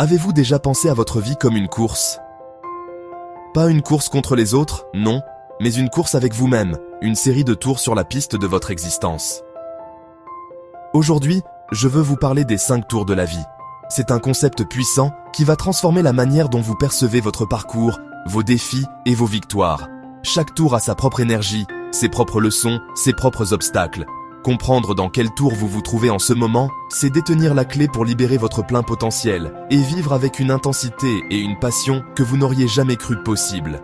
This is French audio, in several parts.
Avez-vous déjà pensé à votre vie comme une course? Pas une course contre les autres, non, mais une course avec vous-même, une série de tours sur la piste de votre existence. Aujourd'hui, je veux vous parler des 5 tours de la vie. C'est un concept puissant qui va transformer la manière dont vous percevez votre parcours, vos défis et vos victoires. Chaque tour a sa propre énergie, ses propres leçons, ses propres obstacles. Comprendre dans quel tour vous vous trouvez en ce moment, c'est détenir la clé pour libérer votre plein potentiel et vivre avec une intensité et une passion que vous n'auriez jamais cru possible.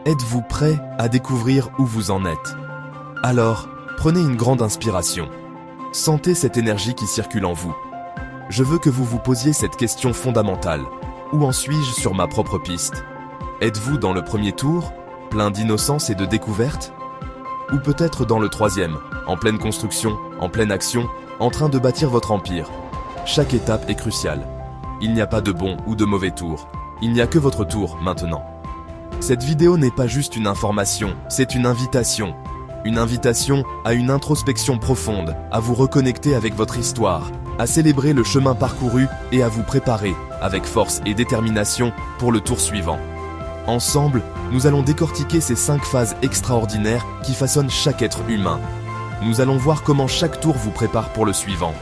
Êtes-vous prêt à découvrir où vous en êtes? Alors, prenez une grande inspiration. Sentez cette énergie qui circule en vous. Je veux que vous vous posiez cette question fondamentale. Où en suis-je sur ma propre piste? Êtes-vous dans le premier tour, plein d'innocence et de découverte? Ou peut-être dans le troisième, en pleine construction, en pleine action, en train de bâtir votre empire? Chaque étape est cruciale. Il n'y a pas de bon ou de mauvais tour. Il n'y a que votre tour maintenant. Cette vidéo n'est pas juste une information, c'est une invitation. Une invitation à une introspection profonde, à vous reconnecter avec votre histoire, à célébrer le chemin parcouru et à vous préparer, avec force et détermination, pour le tour suivant. Ensemble, nous allons décortiquer ces 5 phases extraordinaires qui façonnent chaque être humain. Nous allons voir comment chaque tour vous prépare pour le suivant.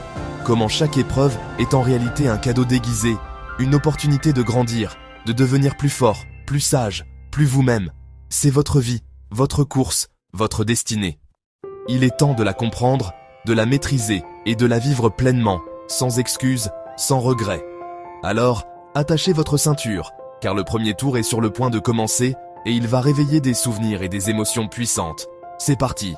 Comment chaque épreuve est en réalité un cadeau déguisé, une opportunité de grandir, de devenir plus fort, plus sage, plus vous-même. C'est votre vie, votre course, votre destinée. Il est temps de la comprendre, de la maîtriser et de la vivre pleinement, sans excuses, sans regrets. Alors, attachez votre ceinture, car le premier tour est sur le point de commencer et il va réveiller des souvenirs et des émotions puissantes. C'est parti!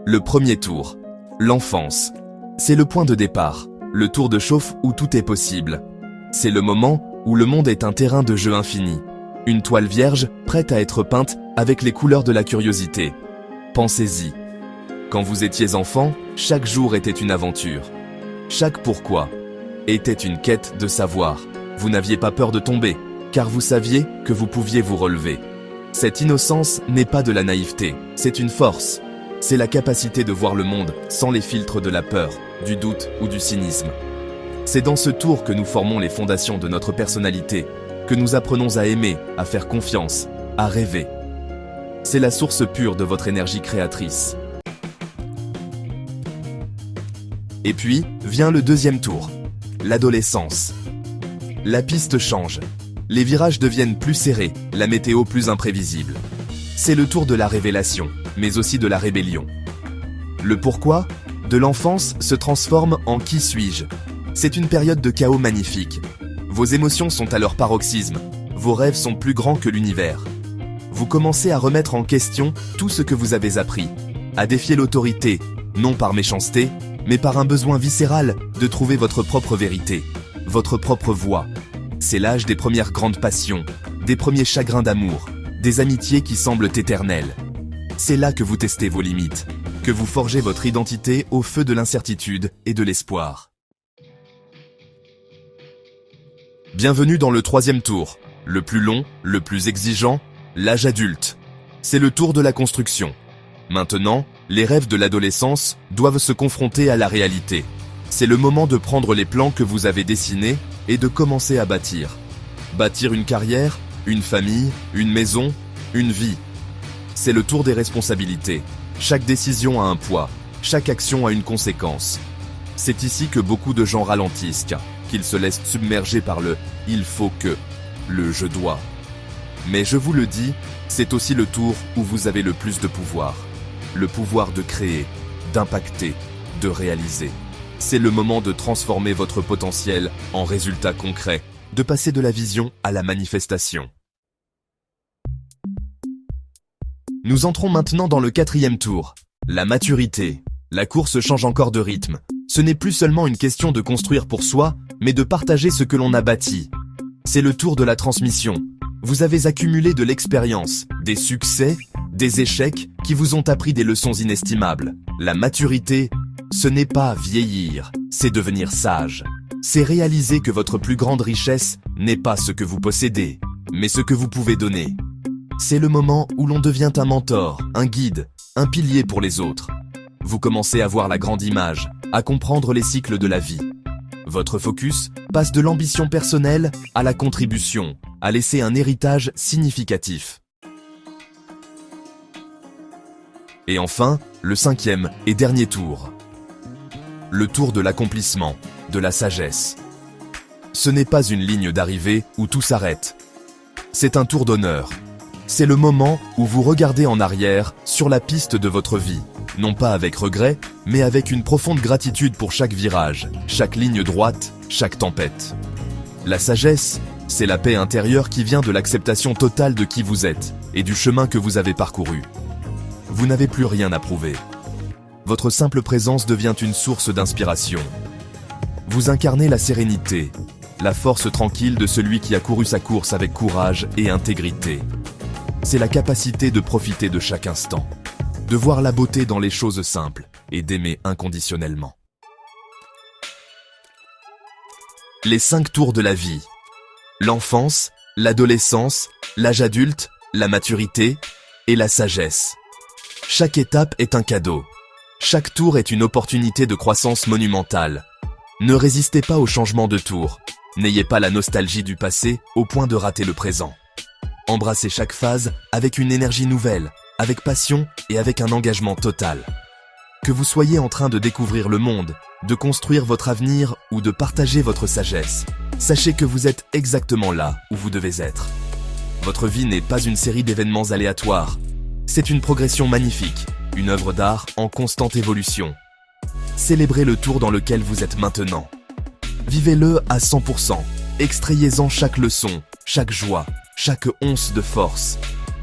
Le premier tour, l'enfance. C'est le point de départ, le tour de chauffe où tout est possible. C'est le moment où le monde est un terrain de jeu infini. Une toile vierge prête à être peinte avec les couleurs de la curiosité. Pensez-y. Quand vous étiez enfant, chaque jour était une aventure. Chaque pourquoi était une quête de savoir. Vous n'aviez pas peur de tomber, car vous saviez que vous pouviez vous relever. Cette innocence n'est pas de la naïveté, c'est une force. C'est la capacité de voir le monde sans les filtres de la peur, du doute ou du cynisme. C'est dans ce tour que nous formons les fondations de notre personnalité, que nous apprenons à aimer, à faire confiance, à rêver. C'est la source pure de votre énergie créatrice. Et puis, vient le deuxième tour, l'adolescence. La piste change. Les virages deviennent plus serrés, la météo plus imprévisible. C'est le tour de la révélation, mais aussi de la rébellion. Le pourquoi de l'enfance se transforme en qui suis-je. C'est une période de chaos magnifique. Vos émotions sont à leur paroxysme, vos rêves sont plus grands que l'univers. Vous commencez à remettre en question tout ce que vous avez appris, à défier l'autorité, non par méchanceté, mais par un besoin viscéral de trouver votre propre vérité, votre propre voie. C'est l'âge des premières grandes passions, des premiers chagrins d'amour, des amitiés qui semblent éternelles. C'est là que vous testez vos limites, que vous forgez votre identité au feu de l'incertitude et de l'espoir. Bienvenue dans le troisième tour, le plus long, le plus exigeant, l'âge adulte. C'est le tour de la construction. Maintenant, les rêves de l'adolescence doivent se confronter à la réalité. C'est le moment de prendre les plans que vous avez dessinés et de commencer à bâtir. Bâtir une carrière, une famille, une maison, une vie. C'est le tour des responsabilités. Chaque décision a un poids, chaque action a une conséquence. C'est ici que beaucoup de gens ralentissent, qu'ils se laissent submerger par le « il faut que », le « je dois ». Mais je vous le dis, c'est aussi le tour où vous avez le plus de pouvoir. Le pouvoir de créer, d'impacter, de réaliser. C'est le moment de transformer votre potentiel en résultats concrets, de passer de la vision à la manifestation. Nous entrons maintenant dans le quatrième tour, la maturité. La course change encore de rythme. Ce n'est plus seulement une question de construire pour soi, mais de partager ce que l'on a bâti. C'est le tour de la transmission. Vous avez accumulé de l'expérience, des succès, des échecs qui vous ont appris des leçons inestimables. La maturité, ce n'est pas vieillir, c'est devenir sage. C'est réaliser que votre plus grande richesse n'est pas ce que vous possédez, mais ce que vous pouvez donner. C'est le moment où l'on devient un mentor, un guide, un pilier pour les autres. Vous commencez à voir la grande image, à comprendre les cycles de la vie. Votre focus passe de l'ambition personnelle à la contribution, à laisser un héritage significatif. Et enfin, le 5e et dernier tour. Le tour de l'accomplissement, de la sagesse. Ce n'est pas une ligne d'arrivée où tout s'arrête. C'est un tour d'honneur. C'est le moment où vous regardez en arrière sur la piste de votre vie, non pas avec regret, mais avec une profonde gratitude pour chaque virage, chaque ligne droite, chaque tempête. La sagesse, c'est la paix intérieure qui vient de l'acceptation totale de qui vous êtes et du chemin que vous avez parcouru. Vous n'avez plus rien à prouver. Votre simple présence devient une source d'inspiration. Vous incarnez la sérénité, la force tranquille de celui qui a couru sa course avec courage et intégrité. C'est la capacité de profiter de chaque instant, de voir la beauté dans les choses simples et d'aimer inconditionnellement. Les 5 tours de la vie. L'enfance, l'adolescence, l'âge adulte, la maturité et la sagesse. Chaque étape est un cadeau. Chaque tour est une opportunité de croissance monumentale. Ne résistez pas au changement de tour. N'ayez pas la nostalgie du passé au point de rater le présent. Embrassez chaque phase avec une énergie nouvelle, avec passion et avec un engagement total. Que vous soyez en train de découvrir le monde, de construire votre avenir ou de partager votre sagesse, sachez que vous êtes exactement là où vous devez être. Votre vie n'est pas une série d'événements aléatoires. C'est une progression magnifique, une œuvre d'art en constante évolution. Célébrez le tour dans lequel vous êtes maintenant. Vivez-le à 100%. Extrayez-en chaque leçon, chaque joie, chaque once de force.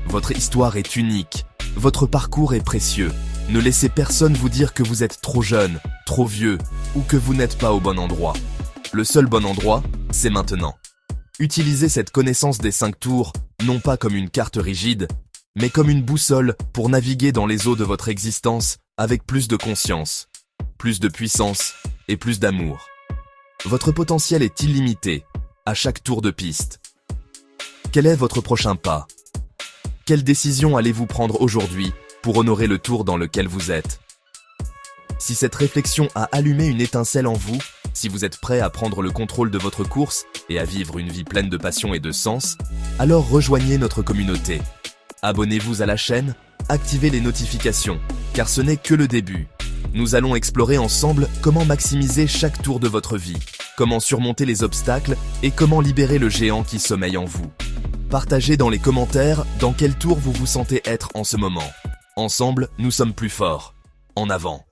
Votre histoire est unique. Votre parcours est précieux. Ne laissez personne vous dire que vous êtes trop jeune, trop vieux ou que vous n'êtes pas au bon endroit. Le seul bon endroit, c'est maintenant. Utilisez cette connaissance des 5 tours, non pas comme une carte rigide, mais comme une boussole pour naviguer dans les eaux de votre existence avec plus de conscience, plus de puissance et plus d'amour. Votre potentiel est illimité à chaque tour de piste. Quel est votre prochain pas? Quelle décision allez-vous prendre aujourd'hui pour honorer le tour dans lequel vous êtes? Si cette réflexion a allumé une étincelle en vous, si vous êtes prêt à prendre le contrôle de votre course et à vivre une vie pleine de passion et de sens, alors rejoignez notre communauté. Abonnez-vous à la chaîne, activez les notifications, car ce n'est que le début. Nous allons explorer ensemble comment maximiser chaque tour de votre vie, comment surmonter les obstacles et comment libérer le géant qui sommeille en vous. Partagez dans les commentaires dans quel tour vous vous sentez être en ce moment. Ensemble, nous sommes plus forts. En avant.